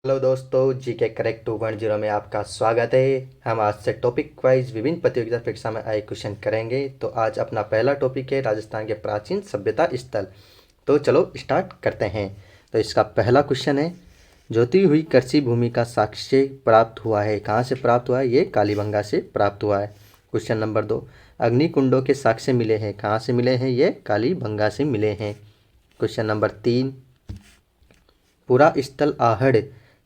Hello दोस्तों, जी के correct 2.0 में आपका स्वागत है। हम आज से टॉपिक वाइज विभिन्न प्रतियोगिता परीक्षा में आए क्वेश्चन करेंगे। तो आज अपना पहला टॉपिक है राजस्थान के प्राचीन सभ्यता स्थल। तो चलो स्टार्ट करते हैं। तो इसका पहला क्वेश्चन है, जोती हुई कृषि भूमि का साक्ष्य प्राप्त हुआ है। कहाँ से प्राप्त हुआ है? ये कालीबंगा से प्राप्त हुआ है। क्वेश्चन नंबर 2, अग्निकुंडों के साक्ष्य मिले हैं। कहाँ से मिले हैं? ये कालीबंगा से मिले हैं। क्वेश्चन नंबर 3, पुरा स्थल आहड़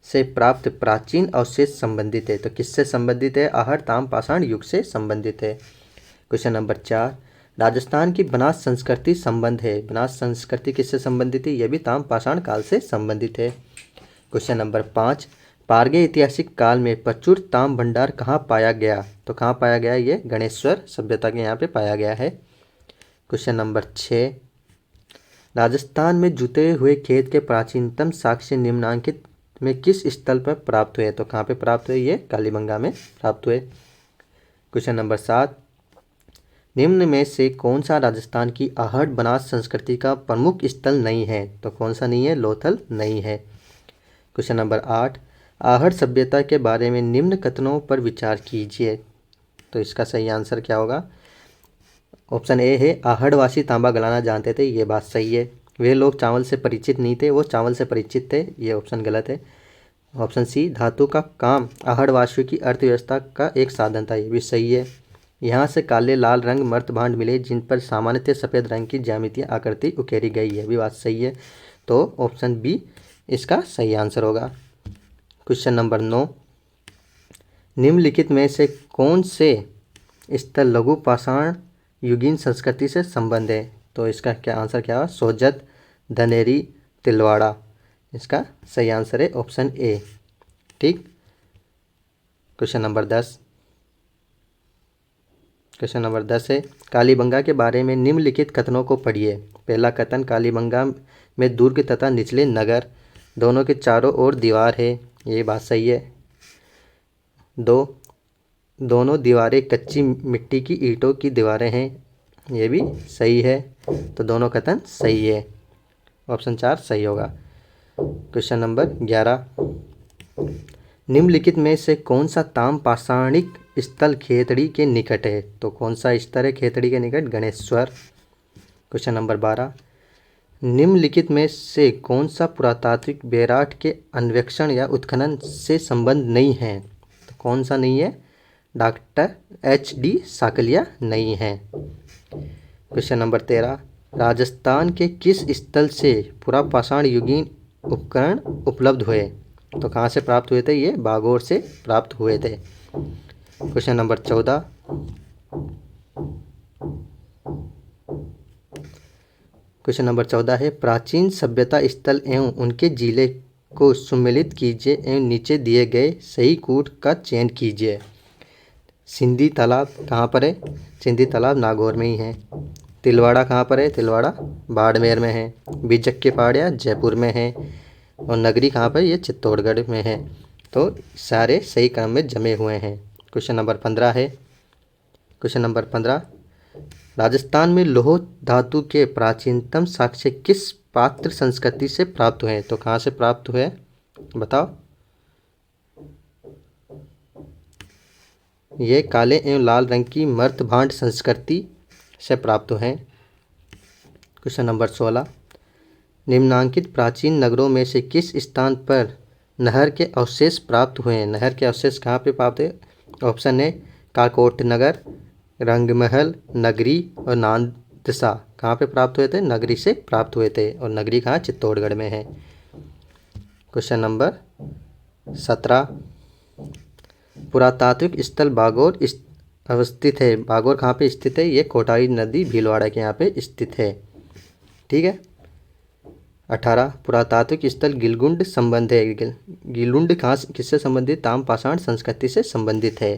से प्राप्त प्राचीन अवशेष संबंधित है। तो किससे संबंधित है? आहड़ ताम्रपाषाण युग से संबंधित है। क्वेश्चन नंबर 4, राजस्थान की बनास संस्कृति संबंध है। बनास संस्कृति किससे संबंधित है? यह भी ताम्रपाषाण काल से संबंधित है। क्वेश्चन नंबर 5, पारगे ऐतिहासिक काल में प्रचुर ताम्र भंडार कहाँ पाया गया? तो कहाँ पाया गया? ये गणेश्वर सभ्यता के यहाँ पे पाया गया है। क्वेश्चन नंबर 6, राजस्थान में जुते हुए खेत के प्राचीनतम साक्ष्य निम्नांकित में किस स्थल पर प्राप्त हुए? तो कहाँ पे प्राप्त हुए? ये कालीबंगा में प्राप्त हुए। क्वेश्चन नंबर 7, निम्न में से कौन सा राजस्थान की आहड़ बनास संस्कृति का प्रमुख स्थल नहीं है? तो कौन सा नहीं है? लोथल नहीं है। क्वेश्चन नंबर 8, आहड़ सभ्यता के बारे में निम्न कथनों पर विचार कीजिए। तो इसका सही आंसर क्या होगा? ऑप्शन ए है, आहड़वासी तांबा गलाना जानते थे। ये बात सही है। वे लोग चावल से परिचित नहीं थे, वो चावल से परिचित थे। ये ऑप्शन गलत है। ऑप्शन सी, धातु का काम आहड़वासियों की अर्थव्यवस्था का एक साधन था। ये भी सही है। यहाँ से काले लाल रंग मर्तभांड मिले जिन पर सामान्यतः सफ़ेद रंग की ज्यामितीय आकृति उकेरी गई है। भी बात सही है। तो ऑप्शन बी इसका सही आंसर होगा। क्वेश्चन नंबर 9, निम्नलिखित में से कौन से स्थल लघु पाषाण युगीन संस्कृति से संबंध है? तो इसका क्या आंसर क्या हुआ? सोजत, धनेरी, तिलवाड़ा। इसका सही आंसर है ऑप्शन ए। ठीक। क्वेश्चन नंबर 10, क्वेश्चन नंबर 10 है, कालीबंगा के बारे में निम्नलिखित कथनों को पढ़िए। पहला कथन, कालीबंगा में दुर्ग तथा निचले नगर दोनों के चारों ओर दीवार है। ये बात सही है। 2, दोनों दीवारें कच्ची मिट्टी की ईंटों की दीवारें हैं। ये भी सही है। तो दोनों कथन सही है। ऑप्शन 4 सही होगा। क्वेश्चन नंबर 11, निम्नलिखित में से कौन सा ताम्रपाषाणिक स्थल खेतड़ी के निकट है? तो कौन सा स्थल है खेतड़ी के निकट? गणेश्वर। क्वेश्चन नंबर 12, निम्नलिखित में से कौन सा पुरातात्विक बेराट के अन्वेषण या उत्खनन से संबंध नहीं है? तो कौन सा नहीं है? डॉक्टर HD साकलिया नहीं है। क्वेश्चन नंबर 13, राजस्थान के किस स्थल से पुरापाषाण युगीन उपकरण उपलब्ध हुए? तो कहाँ से प्राप्त हुए थे? ये बागोर से प्राप्त हुए थे। क्वेश्चन नंबर 14, क्वेश्चन नंबर 14 है, प्राचीन सभ्यता स्थल एवं उनके जिले को सम्मिलित कीजिए एवं नीचे दिए गए सही कूट का चयन कीजिए। सिंधी तालाब कहाँ पर है? सिंधी तालाब नागौर में ही है। तिलवाड़ा कहाँ पर है? तिलवाड़ा बाड़मेर में है। बीजक के पहाड़ियाँ जयपुर में है। और नगरी कहाँ पर? ये चित्तौड़गढ़ में है। तो सारे सही क्रम में जमे हुए हैं। क्वेश्चन नंबर 15 है, क्वेश्चन नंबर 15, राजस्थान में लौह धातु के प्राचीनतम साक्ष्य किस पात्र संस्कृति से प्राप्त हुए? तो कहाँ से प्राप्त हुए बताओ? ये काले एवं लाल रंग की मर्तभांड संस्कृति से प्राप्त हैं। क्वेश्चन नंबर 16, निम्नांकित प्राचीन नगरों में से किस स्थान पर नहर के अवशेष प्राप्त हुए हैं? नहर के अवशेष कहाँ पे प्राप्त हुए? ऑप्शन ए, काकोट नगर, रंगमहल, नगरी और नांदसा। कहाँ पे प्राप्त हुए थे? नगरी से प्राप्त हुए थे। और नगरी कहाँ? चित्तौड़गढ़ में है। क्वेश्चन नंबर 17, पुरातात्विक स्थल बागौर अवस्थित है। बागौर कहाँ पे स्थित है? ये कोटाई नदी भीलवाड़ा के यहाँ पे स्थित है। ठीक है। 18, पुरातात्विक स्थल गिलगुंड संबंध है। गिलुंड कहाँ किससे संबंधित? ताम्रपाषाण संस्कृति से संबंधित है।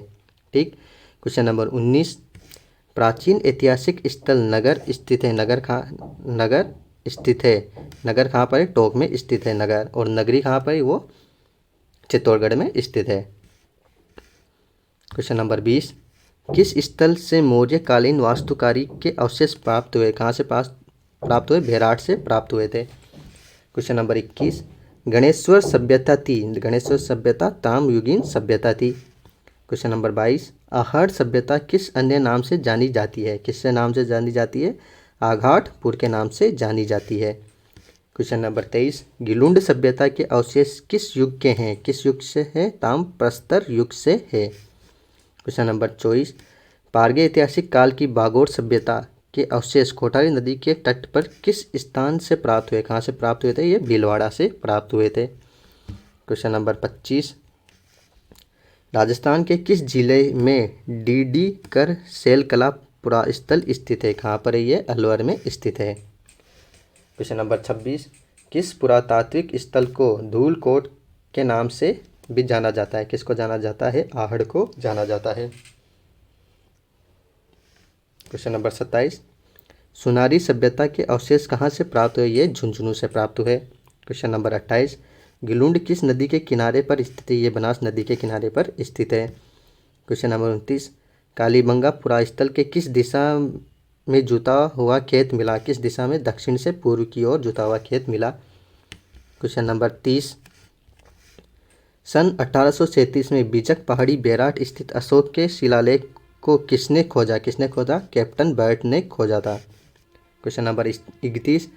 ठीक। क्वेश्चन नंबर 19, प्राचीन ऐतिहासिक स्थल नगर स्थित है। नगर स्थित है। नगर कहाँ पर है? टोंक में स्थित है नगर। और नगरी कहाँ पर है? वो चित्तौड़गढ़ में स्थित है। क्वेश्चन नंबर 20, किस स्थल से मौर्यकालीन वास्तुकारी के अवशेष प्राप्त हुए? कहाँ से प्राप्त हुए? बेराट से प्राप्त हुए थे। क्वेश्चन नंबर 21, गणेश्वर सभ्यता थी, गणेश्वर सभ्यता ताम्रयुगीन सभ्यता थी। क्वेश्चन नंबर 22, आहड़ सभ्यता किस अन्य नाम से जानी जाती है? किस नाम से जानी जाती है? आघाटपुर के नाम से जानी जाती है। क्वेश्चन नंबर 23, गिलुंड सभ्यता के अवशेष किस युग के हैं? किस युग से है? ताम्रप्रस्तर युग से है। क्वेश्चन नंबर 24, पारगे ऐतिहासिक काल की बागोर सभ्यता के अवशेष कोठारी नदी के तट पर किस स्थान से प्राप्त हुए? कहाँ से प्राप्त हुए थे? ये भीलवाड़ा से प्राप्त हुए थे। क्वेश्चन नंबर 25, राजस्थान के किस जिले में डीडी कर शैल कला पुरास्थल स्थित है? कहाँ पर है ये? अलवर में स्थित है। क्वेश्चन नंबर 26, किस पुरातात्विक स्थल को धूलकोट के नाम से भी जाना जाता है? किसको जाना जाता है? आहड़ को जाना जाता है। क्वेश्चन नंबर 27, सुनारी सभ्यता के अवशेष कहाँ से प्राप्त हुए? ये झुंझुनू से प्राप्त हुए। क्वेश्चन नंबर 28, गिलुंड किस नदी के किनारे पर स्थित है? ये बनास नदी के किनारे पर स्थित है। क्वेश्चन नंबर 29, कालीबंगा पुरास्थल के किस दिशा में जुता हुआ खेत मिला? किस दिशा में? दक्षिण से पूर्व की ओर जुता हुआ खेत मिला। क्वेश्चन नंबर 30, सन 1837 में बीजक पहाड़ी बैराट स्थित अशोक के शिलालेख को किसने खोजा? किसने खोजा? कैप्टन बर्ट ने खोजा था। क्वेश्चन नंबर 31,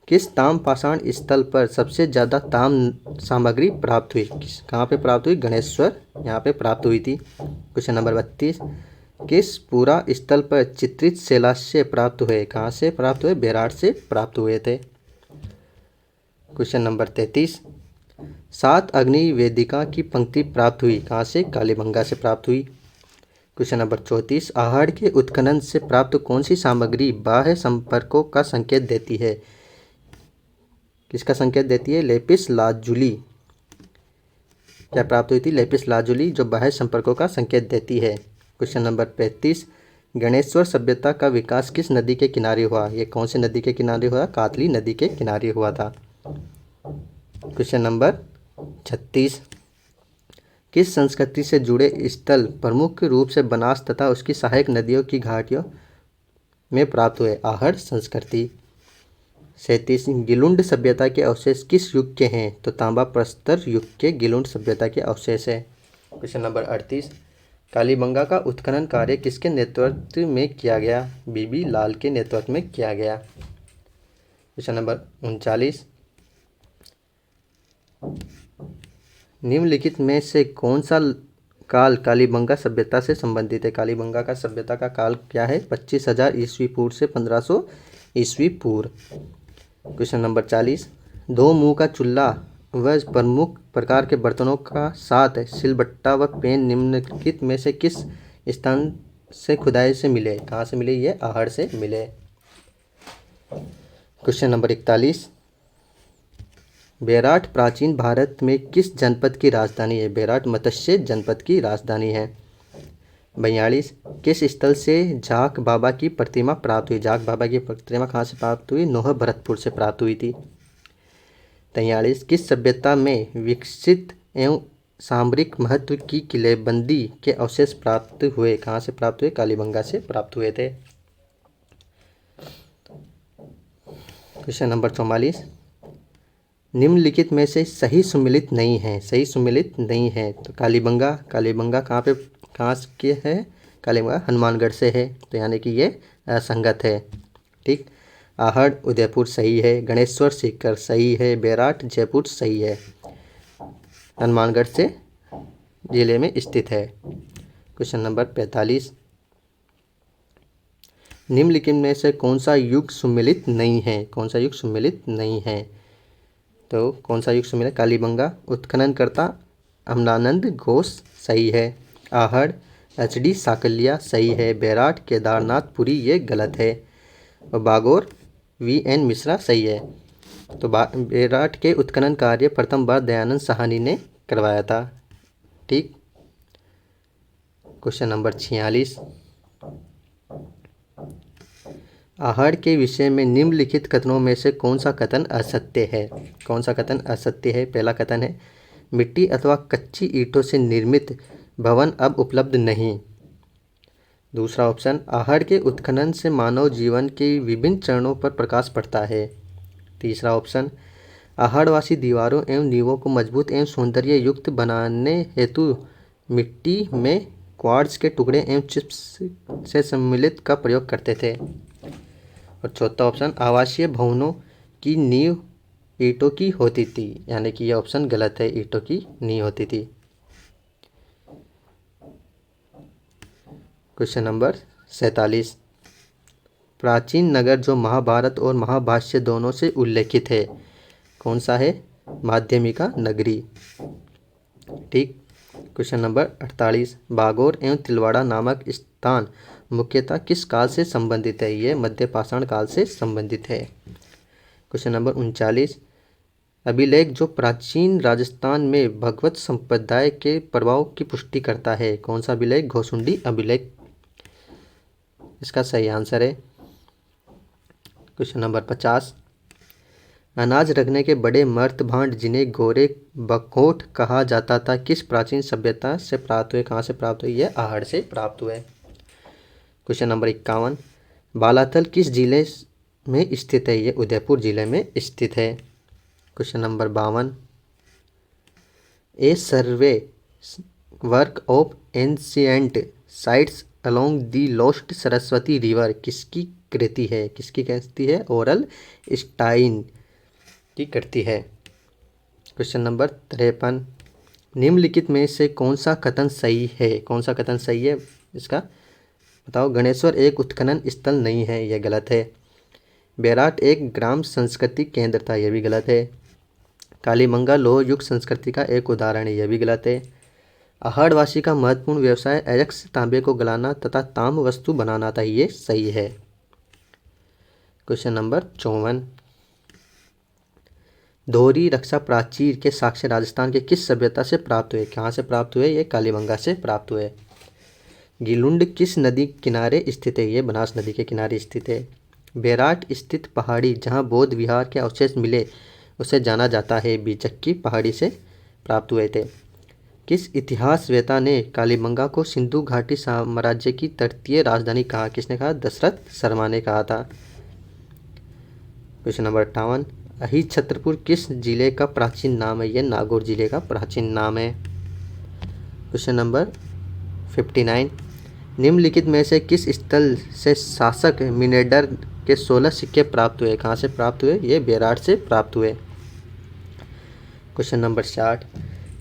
किस ताम पाषाण स्थल पर सबसे ज़्यादा ताम सामग्री प्राप्त हुई? कहाँ पे प्राप्त हुई? गणेश्वर यहाँ पे प्राप्त हुई थी। क्वेश्चन नंबर 32, किस पूरा स्थल पर चित्रित शैलाश्य प्राप्त हुए? कहाँ से प्राप्त हुए? बैराट से प्राप्त हुए थे। क्वेश्चन नंबर 33, 7 अग्नि वेदिका की पंक्ति प्राप्त हुई? कहाँ से? कालीबंगा से प्राप्त हुई। क्वेश्चन नंबर 34, आहड़ के उत्खनन से प्राप्त कौन सी सामग्री बाह्य संपर्कों का संकेत देती है? किसका संकेत देती है? Lapis lazuli. क्या प्राप्त हुई थी? लेपिस लाजुली, जो बाह्य संपर्कों का संकेत देती है। क्वेश्चन नंबर 35, गणेश्वर सभ्यता का विकास किस नदी के किनारे हुआ? ये कौन सी नदी के किनारे हुआ? कातली नदी के किनारे हुआ था। क्वेश्चन नंबर 36, किस संस्कृति से जुड़े स्थल प्रमुख रूप से बनास तथा उसकी सहायक नदियों की घाटियों में प्राप्त हुए? आहड़ संस्कृति। 37, गिलुंड सभ्यता के अवशेष किस युग के हैं? तो तांबा प्रस्तर युग के गिलुंड सभ्यता के अवशेष है। क्वेश्चन नंबर 38, कालीबंगा का उत्खनन कार्य किसके नेतृत्व में किया गया? बीबी लाल के नेतृत्व में किया गया। क्वेश्चन नंबर 39, निम्नलिखित में से कौन सा काल कालीबंगा सभ्यता से संबंधित है? कालीबंगा का सभ्यता का काल क्या है? 25,000 ईस्वी पूर्व से 1500 ईस्वी पूर्व। क्वेश्चन नंबर 40, दो मुंह का चूल्हा व प्रमुख प्रकार के बर्तनों का साथ सिलबट्टा व पेन निम्नलिखित में से किस स्थान से खुदाई से मिले? कहाँ से मिले? ये आहड़ से मिले। क्वेश्चन नंबर 41, बैराट प्राचीन भारत में किस जनपद की राजधानी है? बैराट मत्स्य जनपद की राजधानी है। 42, किस स्थल से झाक बाबा की प्रतिमा प्राप्त हुई? झाक बाबा की प्रतिमा कहाँ से प्राप्त हुई? नोह भरतपुर से प्राप्त हुई थी। 43, किस सभ्यता में विकसित एवं सामरिक महत्व की किलेबंदी के अवशेष प्राप्त हुए? कहाँ से प्राप्त हुए? कालीबंगा से प्राप्त हुए थे। क्वेश्चन नंबर 44, निम्नलिखित में से सही सुमेलित नहीं है? सही सुमेलित नहीं है तो कालीबंगा कहाँ पे कहाँ के है? कालीबंगा हनुमानगढ़ से है, तो यानी कि ये असंगत है। ठीक। आहड़ उदयपुर सही है, गणेश्वर सीकर सही है, बैराट जयपुर सही है, हनुमानगढ़ से जिले में स्थित है। क्वेश्चन नंबर 45, निम्नलिखित में से कौन सा युग सुमेलित नहीं है? कौन सा युग सुमेलित नहीं है? तो कौन सा युग सुमेलित? कालीबंगा उत्खननकर्ता अमलानंद घोष सही है, आहड़ HD साकलिया सही है, बैराट केदारनाथपुरी ये गलत है, और बागोर VN मिश्रा सही है। तो बैराट के उत्खनन कार्य प्रथम बार दयानंद साहनी ने करवाया था। ठीक। क्वेश्चन नंबर 46, आहड़ के विषय में निम्नलिखित कथनों में से कौन सा कथन असत्य है? कौन सा कथन असत्य है? पहला कथन है मिट्टी अथवा कच्ची ईंटों से निर्मित भवन अब उपलब्ध नहीं। दूसरा ऑप्शन, आहड़ के उत्खनन से मानव जीवन के विभिन्न चरणों पर प्रकाश पड़ता है। तीसरा ऑप्शन, आहड़वासी दीवारों एवं नींवों को मजबूत एवं सौंदर्य युक्त बनाने हेतु मिट्टी में क्वार्ट्ज के टुकड़े एवं चिप्स से सम्मिलित का प्रयोग करते थे। और चौथा ऑप्शन, आवासीय भवनों की नींव ईंटों की होती थी, यानी कि यह ऑप्शन गलत है, ईंटों की नींव होती थी। क्वेश्चन नंबर 47, प्राचीन नगर जो महाभारत और महाभाष्य दोनों से उल्लेखित है, कौन सा है? माध्यमिका नगरी। ठीक। क्वेश्चन नंबर 48, बागोर एवं तिलवाड़ा नामक स्थान मुख्यतः किस काल से संबंधित है? ये मध्य पाषाण काल से संबंधित है। क्वेश्चन नंबर 39, अभिलेख जो प्राचीन राजस्थान में भगवत संप्रदाय के प्रभाव की पुष्टि करता है, कौन सा अभिलेख? घोसुंडी अभिलेख इसका सही आंसर है। क्वेश्चन नंबर 50, अनाज रखने के बड़े मर्त भांड जिन्हें गोरे बकोट कहा जाता था किस प्राचीन सभ्यता से प्राप्त हुए? कहाँ से प्राप्त हुए? यह आहड़ से प्राप्त हुए। क्वेश्चन नंबर 51, बालाथल किस जिले में स्थित है? यह उदयपुर जिले में स्थित है। Question number 52, A survey work of ancient sites along the lost Saraswati river किसकी कृति है? किसकी कृति है? ओरल स्टाइन की कृति है। क्वेश्चन नंबर 53, निम्नलिखित में से कौन सा कथन सही है? कौन सा कथन सही है इसका बताओ? गणेश्वर एक उत्खनन स्थल नहीं है, यह गलत है। बैराट एक ग्राम संस्कृति केंद्र था, यह भी गलत है। कालीबंगा लौह युग संस्कृति का एक उदाहरण है, यह भी गलत है। आहड़वासी का महत्वपूर्ण व्यवसाय अयस्क तांबे को गलाना तथा ताम्र वस्तु बनाना था, ये सही है। क्वेश्चन नंबर 54, दोहरी रक्षा प्राचीर के साक्ष्य राजस्थान के किस सभ्यता से प्राप्त हुए? कहाँ से प्राप्त हुए? ये कालीबंगा से प्राप्त हुए। गिलुंड किस नदी किनारे स्थित है? ये बनास नदी के किनारे स्थित है। बैराट स्थित पहाड़ी जहाँ बौद्ध विहार के अवशेष मिले उसे जाना जाता है, बीचक्की पहाड़ी से प्राप्त हुए थे। किस इतिहासवेता ने कालीबंगा को सिंधु घाटी साम्राज्य की तटीय राजधानी कहा? किसने कहा? दशरथ शर्मा ने कहा था। क्वेश्चन नंबर 58, अही छत्रपुर किस जिले का प्राचीन नाम है? यह नागौर जिले का प्राचीन नाम है। क्वेश्चन नंबर 59, निम्नलिखित में से किस स्थल से शासक मिनेडर के 16 सिक्के प्राप्त हुए? कहाँ से प्राप्त हुए? ये बैराट से प्राप्त हुए। क्वेश्चन नंबर 60,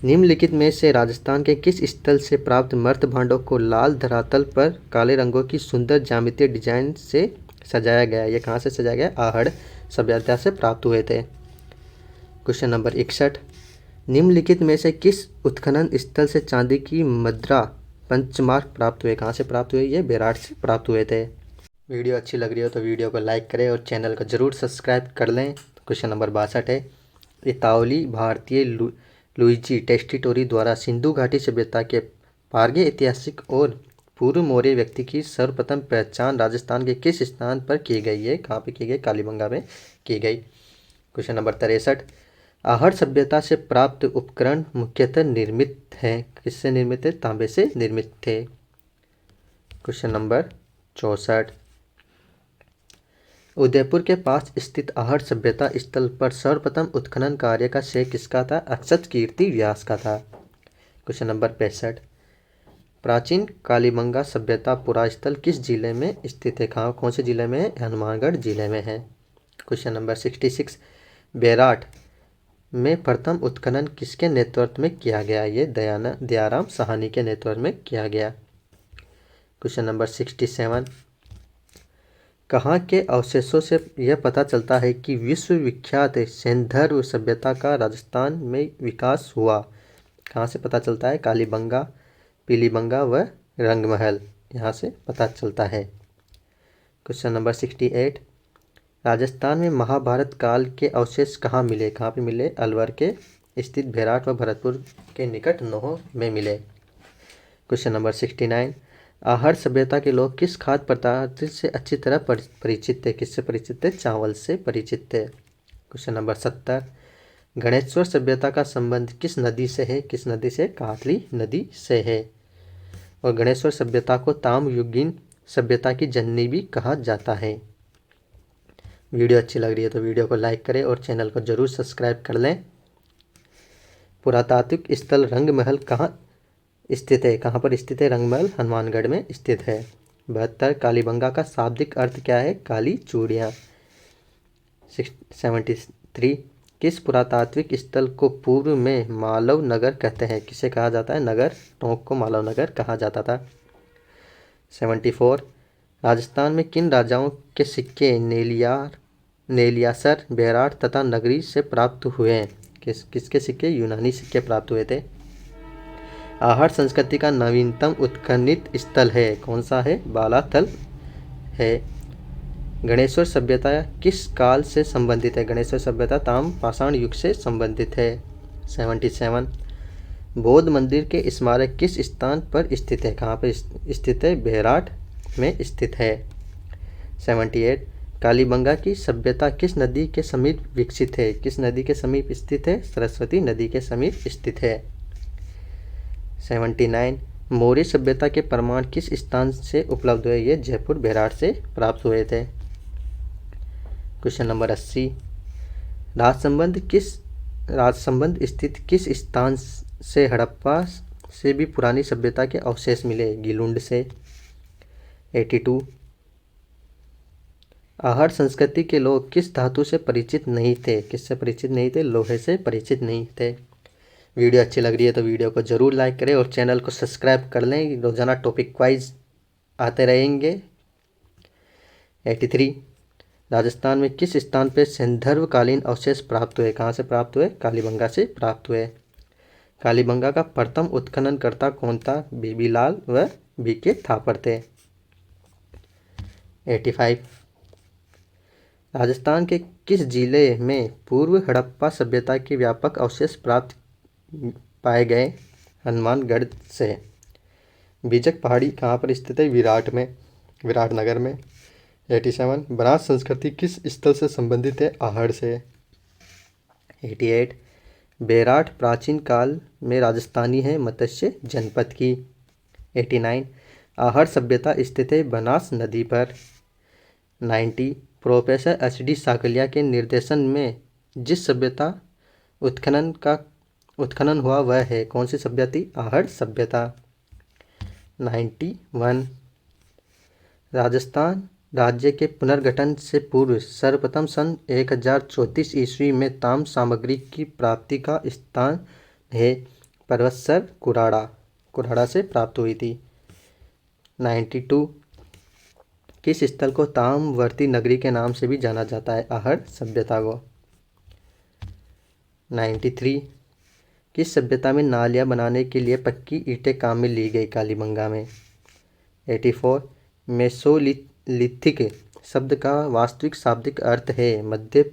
निम्नलिखित में से राजस्थान के किस स्थल से प्राप्त मर्त भांडों को लाल धरातल पर काले रंगों की सुंदर ज्यामितीय डिजाइन से सजाया गया? ये कहाँ से सजाया गया? आहड़ सभ्यता से प्राप्त हुए थे। क्वेश्चन नंबर 61, निम्नलिखित में से किस उत्खनन स्थल से चांदी की मुद्रा पंचमार्क प्राप्त हुए? कहाँ से प्राप्त हुए? ये बैराट से प्राप्त हुए थे। वीडियो अच्छी लग रही हो तो वीडियो को लाइक करें और चैनल को जरूर सब्सक्राइब कर लें। क्वेश्चन नंबर 62 है, इतावली भारतीय लुइजी टेस्टिटोरी द्वारा सिंधु घाटी सभ्यता के पारगे ऐतिहासिक और पूर्व मौर्य व्यक्ति की सर्वप्रथम पहचान राजस्थान के किस स्थान पर की गई है? कहाँ पे की गई? कालीबंगा में की गई। क्वेश्चन नंबर 63, आहड़ सभ्यता से प्राप्त उपकरण मुख्यतः निर्मित हैं, किससे निर्मित है? तांबे से निर्मित थे। क्वेश्चन नंबर 64, उदयपुर के पास स्थित आहड़ सभ्यता स्थल पर सर्वप्रथम उत्खनन कार्य का श्रेय किसका था? अक्षत कीर्ति व्यास का था। क्वेश्चन नंबर 65, प्राचीन कालीबंगा सभ्यता पुरास्थल किस जिले में स्थित है? कहाँ कौन से जिले में है? हनुमानगढ़ जिले में है। क्वेश्चन नंबर 66, बैराट में प्रथम उत्खनन किसके नेतृत्व में किया गया? ये दयाराम साहनी के नेतृत्व में किया गया। क्वेश्चन नंबर 67, कहाँ के अवशेषों से यह पता चलता है कि विश्वविख्यात सेंधर्व सभ्यता का राजस्थान में विकास हुआ? कहाँ से पता चलता है? कालीबंगा, पीलीबंगा व रंगमहल, यहाँ से पता चलता है। क्वेश्चन नंबर 68, राजस्थान में महाभारत काल के अवशेष कहाँ मिले? कहाँ पे मिले? अलवर के स्थित बैराट व भरतपुर के निकट नोह में मिले। क्वेश्चन नंबर 69, आहड़ सभ्यता के लोग किस खाद्य पदार्थ से अच्छी तरह परिचित थे? किससे परिचित थे? चावल से परिचित थे। क्वेश्चन नंबर 70, गणेश्वर सभ्यता का संबंध किस नदी से है? किस नदी से? कातली नदी से है। और गणेश्वर सभ्यता को ताम्रयुगीन सभ्यता की जननी भी कहा जाता है। वीडियो अच्छी लग रही है तो वीडियो को लाइक करें और चैनल को ज़रूर सब्सक्राइब कर लें। पुरातात्विक स्थल रंगमहल कहाँ स्थित है? कहाँ पर स्थित है रंगमहल? हनुमानगढ़ में स्थित है। 72 कालीबंगा का शाब्दिक अर्थ क्या है? काली चूड़ियाँ। 73 किस पुरातात्विक स्थल को पूर्व में मालव नगर कहते हैं? किसे कहा जाता है? नगर टोंक को मालव नगर कहा जाता था। 74 राजस्थान में किन राजाओं के सिक्के नेलियासर, बेराट तथा नगरी से प्राप्त हुए हैं? किसके सिक्के? यूनानी सिक्के प्राप्त हुए थे। आहट संस्कृति का नवीनतम उत्खननित स्थल है? कौन सा है? बालाथल है। गणेश्वर सभ्यता किस काल से संबंधित है? गणेश्वर सभ्यता ताम पाषाण युग से संबंधित है। 77 बौद्ध मंदिर के स्मारक किस स्थान पर स्थित है? कहाँ पर स्थित है? बेराट में स्थित है। 78 कालीबंगा की सभ्यता किस नदी के समीप विकसित है? किस नदी के समीप स्थित है? सरस्वती नदी के समीप स्थित है। 79 मौर्य सभ्यता के प्रमाण किस स्थान से उपलब्ध हुए? ये जयपुर बेराट से प्राप्त हुए थे। क्वेश्चन नंबर 80 राजसंबंध स्थित किस स्थान से हड़प्पा से भी पुरानी सभ्यता के अवशेष मिले? गिलुंड से। 82 आहट संस्कृति के लोग किस धातु से परिचित नहीं थे? किससे परिचित नहीं थे? लोहे से परिचित नहीं थे। वीडियो अच्छी लग रही है तो वीडियो को ज़रूर लाइक करें और चैनल को सब्सक्राइब कर लें। रोज़ाना टॉपिक वाइज आते रहेंगे। 83 राजस्थान में किस स्थान पर सिंधर्वकालीन अवशेष प्राप्त हुए? कहाँ से प्राप्त हुए? कालीबंगा से प्राप्त हुए। कालीबंगा का प्रथम उत्खननकर्ता कौन था? बीबीलाल व बीके थापर थे। 85 राजस्थान के किस जिले में पूर्व हड़प्पा सभ्यता के व्यापक अवशेष प्राप्त पाए गए? हनुमानगढ़ से। बीजक पहाड़ी कहाँ पर स्थित है? विराटनगर में। 87 बनास संस्कृति किस स्थल से संबंधित है? आहड़ से। 88 बेराट प्राचीन काल में राजस्थानी है मत्स्य जनपद की। 89 आहड़ सभ्यता स्थित है बनास नदी पर। 90 प्रोफेसर HD साकलिया के निर्देशन में जिस सभ्यता उत्खनन हुआ वह है? कौन सी सभ्यता थी? आहड़ सभ्यता। 91 राजस्थान राज्य के पुनर्गठन से पूर्व सर्वप्रथम सन 1034 ईस्वी में ताम्र सामग्री की प्राप्ति का स्थान है परवत्सर कुराड़ा से प्राप्त हुई थी। 92 किस स्थल को ताम्रवर्ती नगरी के नाम से भी जाना जाता है? आहड़ सभ्यता को। 93 किस सभ्यता में नालियाँ बनाने के लिए पक्की ईंटें काम में ली गई? कालीबंगा में। 84 मेसोलिथिक शब्द का वास्तविक शाब्दिक अर्थ है मध्य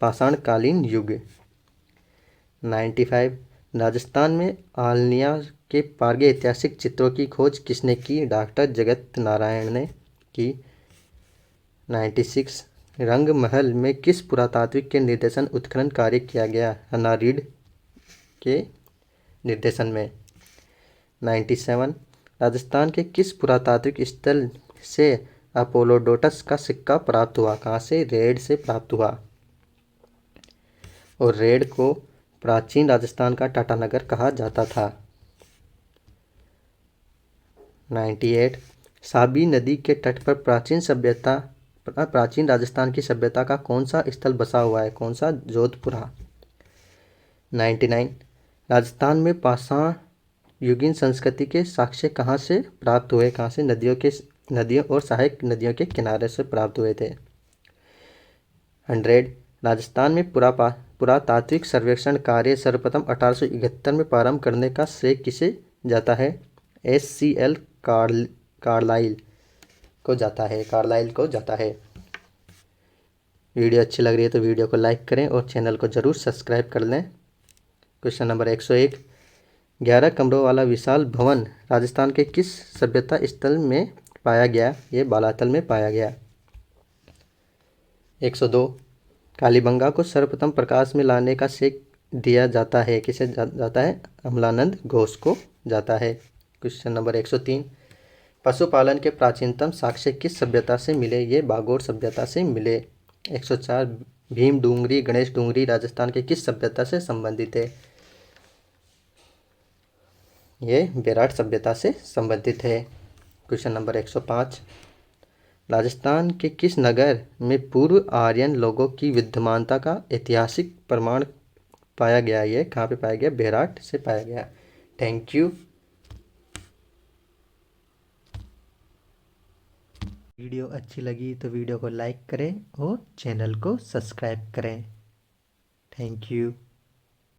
पाषाणकालीन युग। 95 राजस्थान में आलनिया के पारगे ऐतिहासिक चित्रों की खोज किसने की? डॉक्टर जगत नारायण ने की। 96 रंगमहल में किस पुरातात्विक के निर्देशन उत्खनन कार्य किया गया? हन्ना रीड के निर्देशन में। 97 राजस्थान के किस पुरातात्विक स्थल से अपोलोडोटस का सिक्का प्राप्त हुआ? कहाँ से? रेड से प्राप्त हुआ। और रेड को प्राचीन राजस्थान का टाटानगर कहा जाता था। 98 साबी नदी के तट पर प्राचीन राजस्थान की सभ्यता का कौन सा स्थल बसा हुआ है? कौन सा? जोधपुरा। 99 राजस्थान में पाषाण युगीन संस्कृति के साक्ष्य कहाँ से प्राप्त हुए? कहाँ से? नदियों और सहायक नदियों के किनारे से प्राप्त हुए थे। 100 राजस्थान में पुरातात्विक सर्वेक्षण कार्य सर्वप्रथम 1871 में प्रारंभ करने का श्रेय किसे जाता है? SCL कार्लाइल को जाता है। वीडियो अच्छी लग रही है तो वीडियो को लाइक करें और चैनल को ज़रूर सब्सक्राइब कर लें। क्वेश्चन नंबर 101 11 कमरों वाला विशाल भवन राजस्थान के किस सभ्यता स्थल में पाया गया? ये बालातल में पाया गया। 102 कालीबंगा को सर्वप्रथम प्रकाश में लाने का श्रेय दिया जाता है? किसे जाता है? अमलानंद घोष को जाता है। क्वेश्चन नंबर 103 पशुपालन के प्राचीनतम साक्ष्य किस सभ्यता से मिले? ये बागोर सभ्यता से मिले। 104 भीम डूंगरी गणेश डूंगरी राजस्थान के किस सभ्यता से संबंधित है? ये बेराट सभ्यता से संबंधित है। क्वेश्चन नंबर 105, राजस्थान के किस नगर में पूर्व आर्यन लोगों की विद्यमानता का ऐतिहासिक प्रमाण पाया गया? ये कहाँ पे पाया गया? बेराट से पाया गया। Thank you. वीडियो अच्छी लगी तो वीडियो को लाइक करें और चैनल को सब्सक्राइब करें। Thank you.